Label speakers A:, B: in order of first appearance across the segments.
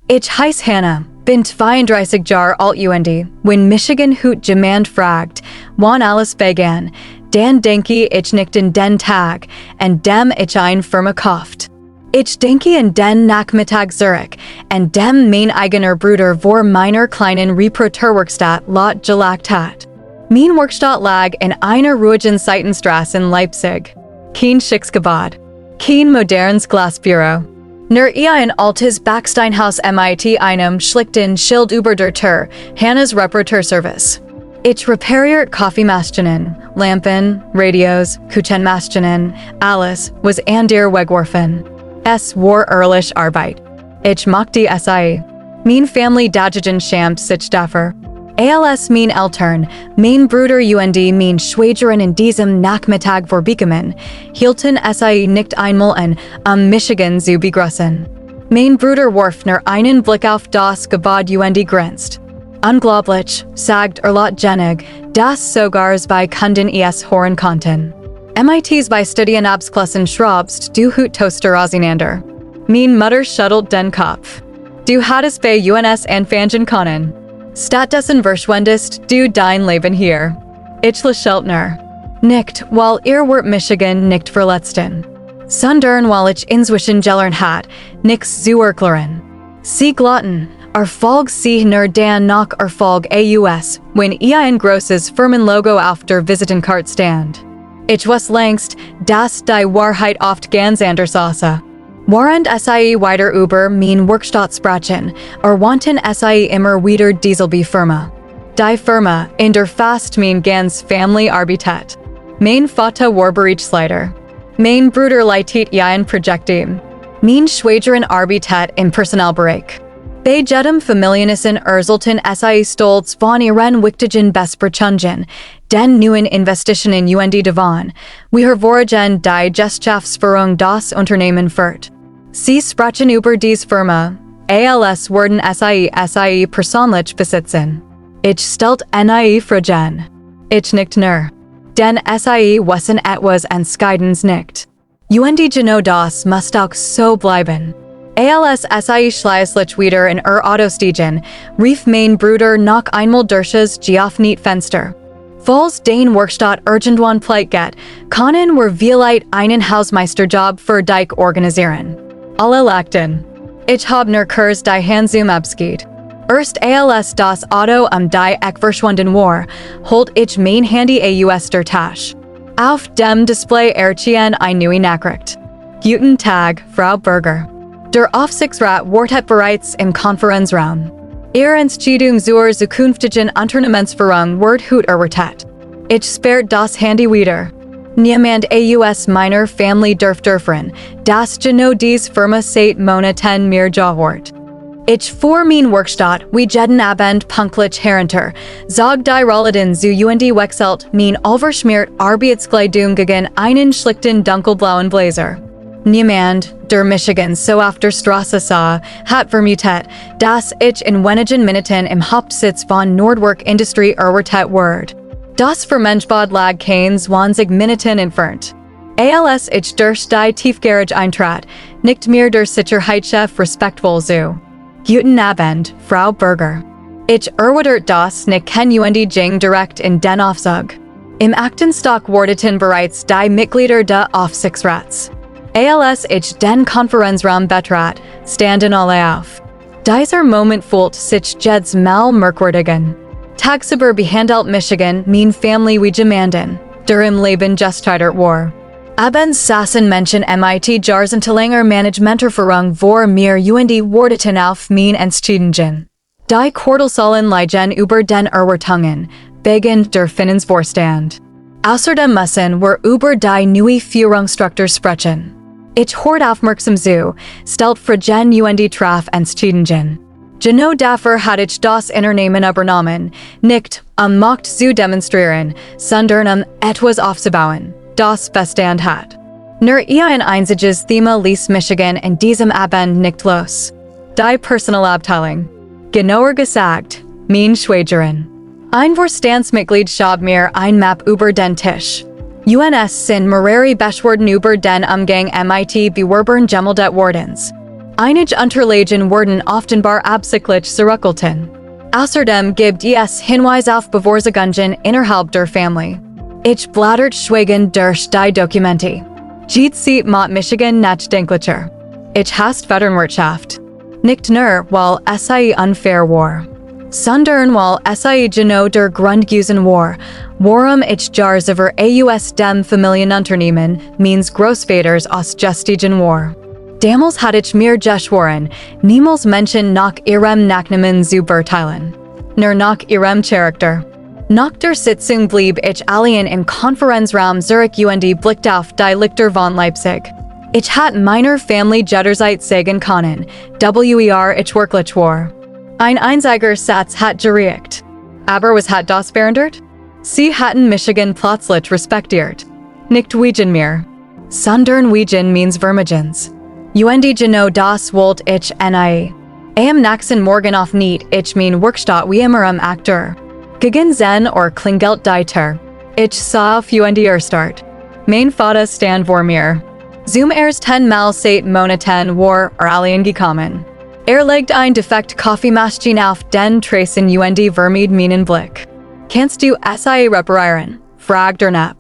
A: Ich heiß Hannah, bin 32 Jahre alt und when Michigan Hut Jemand fragt, wann alles begann, dan denke ich nicht in den Tag, and dem ich ein Firma kauft. Ich denke in den Nachmittag Zurich, and dem mein eigener Bruder vor meiner kleinen Reparaturwerkstatt lot gelacht hat. Mein Werkstatt lag in einer ruhigen Seitenstraße in Leipzig. Kein Schicksgebad. Kein modernes Glasbüro. Nur ein altes Backsteinhaus mit einem schlichten Schild über der Tür, Hannah's Reparaturservice. Ich repariert Kaffeemaschinen, Lampen, Radios, Küchenmaschinen, alles was an der wegwerfen. Es war ehrlich Arbeit. Ich mochte es. Mein Family dagen schämt sich dafür. Als mein Eltern, mein Bruder und mein Schwägerin in diesem Nachmittag vorbeikamen, hielten es nicht einmal an Michigan zu begrüßen. Mein Bruder warf nur einen Blick auf das Gebäude und grinst. Unglaublich, sagt laut Jenig, dass sogar bei Kunden es hören konnten. MITs bei Studien absklassen schraubst du Hut Toaster auseinander. Mein Mutter schüttelt den Kopf. Du hattest bei uns anfangen können. Stattdessen verschwendest du dein Leben hier. Ich lächelte nicht, weil wart Michigan nicht verletzten. Sondern weil ich inzwischen gelernt hat, nichts zu erklären. Sie glatten, Erfolg sie nur dann noch Erfolg aus, wenn ein großes Firmenlogo auf der Visitenkarte stand. Ich weiß längst, dass die Wahrheit oft ganz anders aussah. Während weiter über mein Werkstatt sprechen, wanten immer wieder dieselbe Firma. Die Firma, in der fast mein ganz Family arbeitet. Mein Vater war Bereichsleiter. Mein Bruder leitet ein Projektteam. Mein Schwägerin arbeitet im Personalbereich. Bei jedem Familienischen erzelten stolz von ihren wichtigen Besprechungen, den neuen Investitionen und davon, wie hervorgehend die Geschäftsführung das Unternehmen führt. Sie sprechen über dies Firma, als werden persönlich besitzen. Ich stellt Fragen. Ich nicht nur. Denn wissen etwas und scheidens nicht. Und genau das muss auch so bleiben. Als schließlich wieder in Auto stiegen, rief mein Bruder noch einmal durch das geöffnete Fenster. Falls den Werkstatt irgendwann pleite geht, können wir vielleicht einen Hausmeisterjob für dich organisieren. Alle lachten. Ich hab nur kurz die Handsum abschied. Erst als das Auto die Eck verschwunden war, holt ich mein Handy aus der Tasche. Auf dem Display erschien eine neue Nachricht. Guten Tag, Frau Berger. Der Aufsichtsrat wartet bereits im Konferenzraum. Ihre Entscheidung zur zukünftigen Unternehmensführung wird heute erwartet. Ich sperrt das Handy wieder. Niemand aus meiner Familie dürfen, das genau dies Firma seit Monaten mir gehört. Ich fuhr mein Werkstatt wie jeden Abend pünktlich herunter, zog die Rollläden zu und wechselt mein overschmiert Arbeitskleidung gegen einen schlichten dunkelblauen Blazer. Niemand, der Michigan so auf der Straße sah, hat vermutet, dass ich in wenigen Minuten im Hauptsitz von Nordwerk Industrie erwartet wurde. Das Vermenschbad lag kein 20 Minuten entfernt. Als ich durch die Tiefgarage eintrat, nickt mir der Sicherheitschef respektvoll zu. Guten Abend, Frau Berger. Ich erwidert das nicht kennen und ging direkt in den Aufzug. Im Aktenstock warteten bereits die Mitglieder des Aufsichtsrats. Als ich den Konferenzraum betrat, standen alle auf. Dieser Moment fühlt sich jedes Mal merkwürdigen. Tagsüber behandelt Michigan mein Family wie jemanden, der im Leben gesteitert war. Abends saßen Menschen mit jahrzehntelänger Managementerfahrung vor mir und warteten auf mein Entscheidungen. Die Kordelsäulen liegen über den Erwartungen, wegen der Finanzvorstand. Außerdem müssen wir über die neue Führungsstruktur sprechen. Ich hört aufmerksam zu, stellt Fragen und traf Entscheidungen. Genau dafür hat ich das Unternehmen übernommen, nicht Macht zu demonstrieren, sondern etwas aufzubauen, das Bestand hat. Nur ein einziges Thema ließ Michigan in diesem Abend nicht los. Die Personalabteilung. Genauer gesagt, mein Schwägerin. Ein Vorstandsmitglied schob mir ein Map über den Tisch. UNS sind mehrere Beschwerden über den Umgang mit Bewerbern gemeldet wordens. Einige Unterlagen worden offenbar absichtlich zurückgehalten. Außerdem gibt es Hinweise auf Bevorzugung innerhalb der Familie. Ich blättert schweigen durch die Dokumente. Geht sieht mat Michigan Nachdenklicher. Ich hast Vetternwirtschaft. Nicht nur, weil sei unfair war. Sondern weil sei genau der Grundgusen war, warum ich jars über aus dem Familienunternehmen means Großvaters aus Justigen war. Damals hat ich mir geschworen, niemals Menschen nach ihrem Nachnamen zu beurteilen. Nur nach ihrem Charakter. Nach der Sitzung blieb ich allein im Konferenzraum Zurich und blickte auf die Lichter von Leipzig. Ich hat meiner Familie jederzeit sagen können, ich wirklich war. Ein einziger Satz hat gereicht. Aber was hat das verändert? Sie hatten Michigan plötzlich respektiert. Nicht wegen mir. Sondern wegen means Vermigens. Genau das wollte ich nie. Am nächsten Morgen auf nicht ich mein Werkstatt wie immer am Akteur. Gegen Zen or klingelt die Tür. Ich sah auf erstart. Mein Vater stand vor mir. Zum ersten Mal seit Monaten war allen gekommen. Legt ein defekt Kaffeemaschine auf den Tresen vermied meinen Blick. Kannst du sie reparieren? Fragt Nap.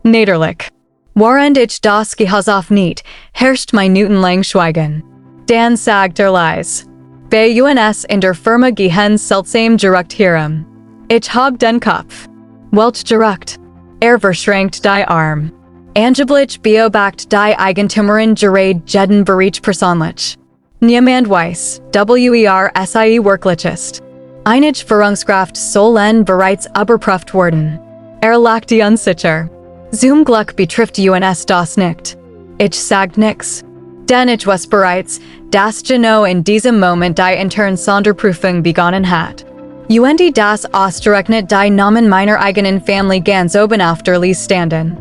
A: Niederlich. Während ich das Gehäuse auf nicht, herrscht minutenlang Schweigen. Dann sagt leise. Bei uns in der Firma gehen seltsam direkt hierum. Ich hab den Kopf. Welch direkt. Verschränkt die Arm. Angeblich beobachtet die Eigentümerin gerade jeden Bericht persönlich. Niemand weiß, sie wirklich ist. Einige Führungskraft sollen bereits überprüft worden. Lachte unsicher. Zum Glück betrifft uns das nicht. Ich sag nix. Denn ich weiß bereits, dass genau in diesem Moment die interne Sonderprüfung begonnen hat. Das ausgerechnet die Namen meiner eigenen Familie ganz oben auf der Liste standen.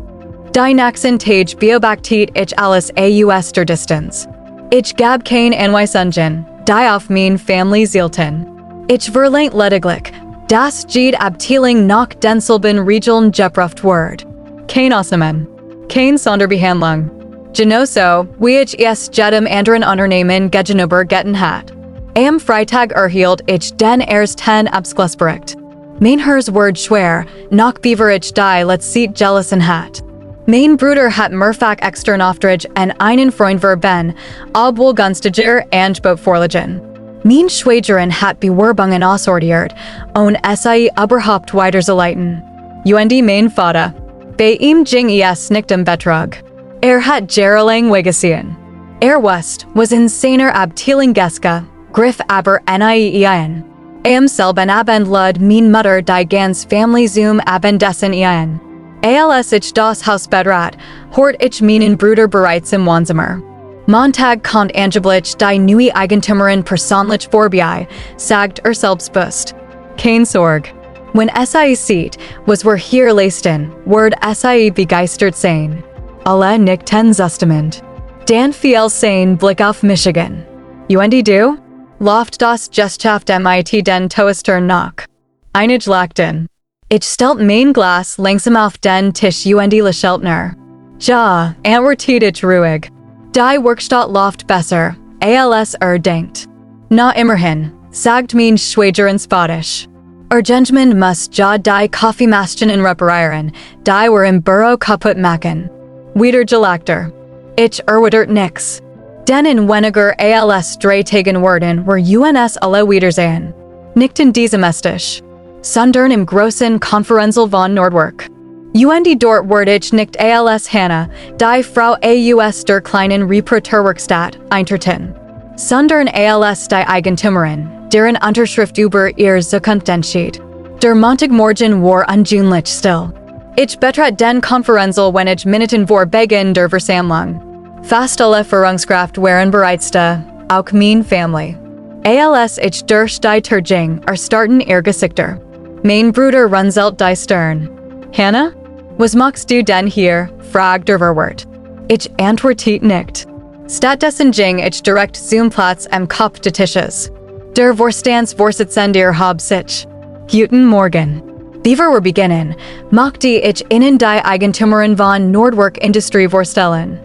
A: Die nächsten Tage beobachtet ich alles aus der Distanz. Ich gab kein Anweisungen, die auf mein Familie zielten. Ich verlangt lediglich, dass jede Abteilung nach denselben Regeln geprüft wird. Kein Ausnahmen. Kein Sonderbehandlung. Genauso, wie ich es jedem anderen Unternehmen gegenüber getan hat. Am Freitag erhielt ich den ersten Abschlussbericht. Mein Herz wird schwer, nach beaver ich die letzte Gelassen hat. Mein Bruder hat mehrfach extern Auftrag an einen Freund verben, obwohl günstiger Angebot vorliegen. Mein Schwägerin hat Bewerbungen aussortiert, und sie überhaupt weiterzuleiten. Mein Vater. Bei ihm ging es nicht Betrug. Hat jahrelang weggesehen. Was in seiner Abteilung Geska, griff aber nie ein. Am selben Abend lud mein Mutter die ganz Familie zum Abendessen ein. Als ich das Haus betrat, hört ich meinen Bruder bereits im Wohnzimmer. Montag kommt angeblich die neue Eigentümerin persönlich vorbei, sagt selbstbewusst. Kein Sorge. Wenn sie sieht, was wir hier leisten, wird sie begeistert sein. Alle nickten zustimmend. Dann fiel sein Blick auf Michigan. Du? Läuft das Gesellschaft mit den Toaster nach? Einige lachten. Ich stellt mein Glas langsam auf den Tisch lächeltner. Ja, antwortet ich ruhig. Die Werkstatt läuft besser, als denkt. Na immerhin, sagt mein Schwägerin spottisch. Irgendjemand muss ja die Kaffeemaschinen reparieren, die wir im Büro kaputt machen. Wieder gelachter. Ich erwidert nix. Denn in weniger als 3 Tagen werden wir uns alle wiedersehen. Nicht in diesem Esstisch, sondern im großen Konferenzel von Nordwerk. Dort werd ich nicht als Hannah, die Frau aus der kleinen Reparaturwerkstatt, eintreten, sondern als die Eigentümerin, deren Unterschrift über ihr Zukunft steht. Der Montagmorgen war anjunlich still. Ich betrat den Konferenzel wenn ich Minuten vor Beginn der Versammlung. Fast alle Führungskraft waren bereits da, auch mein Familie. Als ich durch die Tür ging, starten ihr Gesichter. Mein Bruder runzelt die Stirn. Hannah? Was machst du denn hier? Fragt der Verwart. Ich antwortet nicht. Stattdessen ging ich direkt zum Platz am Kopf des Tisches. Der Vorstandsvorsitzende hab sich. Guten Morgen. Bevor wir beginnen, möchte ich Ihnen die Eigentümerin von Nordwerk Industrie vorstellen.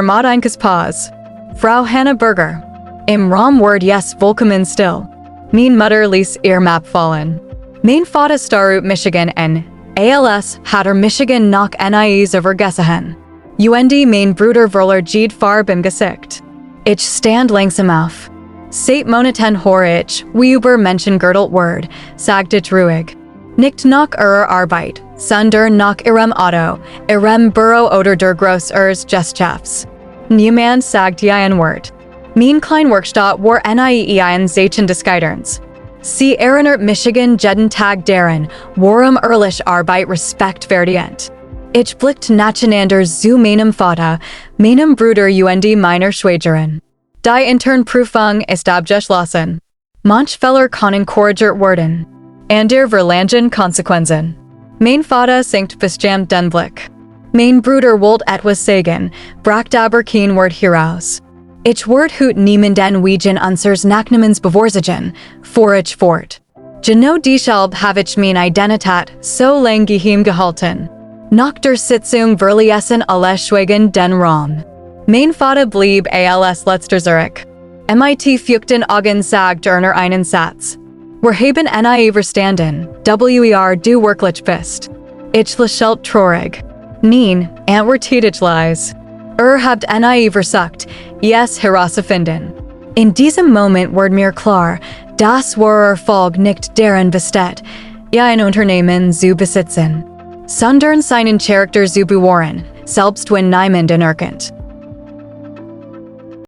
A: Mod einkes Pause. Frau Hannah Berger. Im Rom word yes Volkemen still. Min Mutter ließ ihr Map fallen. Mein Vater starut Michigan en ALS hatter Michigan nach NIEs vergessen. Und mein Bruder Verler Ged Farb im Gesicht. Ich stand langsam auf. Seit Monaten höre ich, wie über Menschen girdelt word, sagt ich ruhig. Nicht nach ihrer Arbeit, sondern nach ihrem Auto, ihrem Büro oder der Großers Gesellschafts. Niemand sagt ja ein Wort. Mein Kleinwerkstatt war nie ein Zeichen des Scheiterns. Sie erinnert Michigan jeden Tag daran, worum ehrlich Arbeit Respekt verdient. Ich blickte nacheinander zu meinem Vater, meinem Bruder und meiner Schwägerin. Die Internprüfung ist abgeschlossen. Manch Fehler können korrigiert werden. Und ihr verlangen Konsequenzen. Mein Vater sinkt bestimmt den Blick. Mein Bruder wollte etwas sagen, brachte aber kein Wort heraus. Ich word hut niemanden wegen unsers Nachnamens bevorzugen, fuhr ich fort. Genau deshalb habe ich meine Identität so lang geheim gehalten. Nach der Sitzung verließen alle Schweigen den Raum. Mein Vater blieb als letzter zurück. Mit feuchten Augen sagt einen Satz. Wir haben nie verstanden, du wirklich bist. Ich lächelte traurig. Nein, antwortete ich leise. Habt nie versucht, yes herauszufinden. In diesem Moment wurde mir klar, dass war Erfolg nicht darin besteht, ein Unternehmen zu besitzen, sondern seinen Charakter zu bewahren, selbst wenn niemand anerkennt.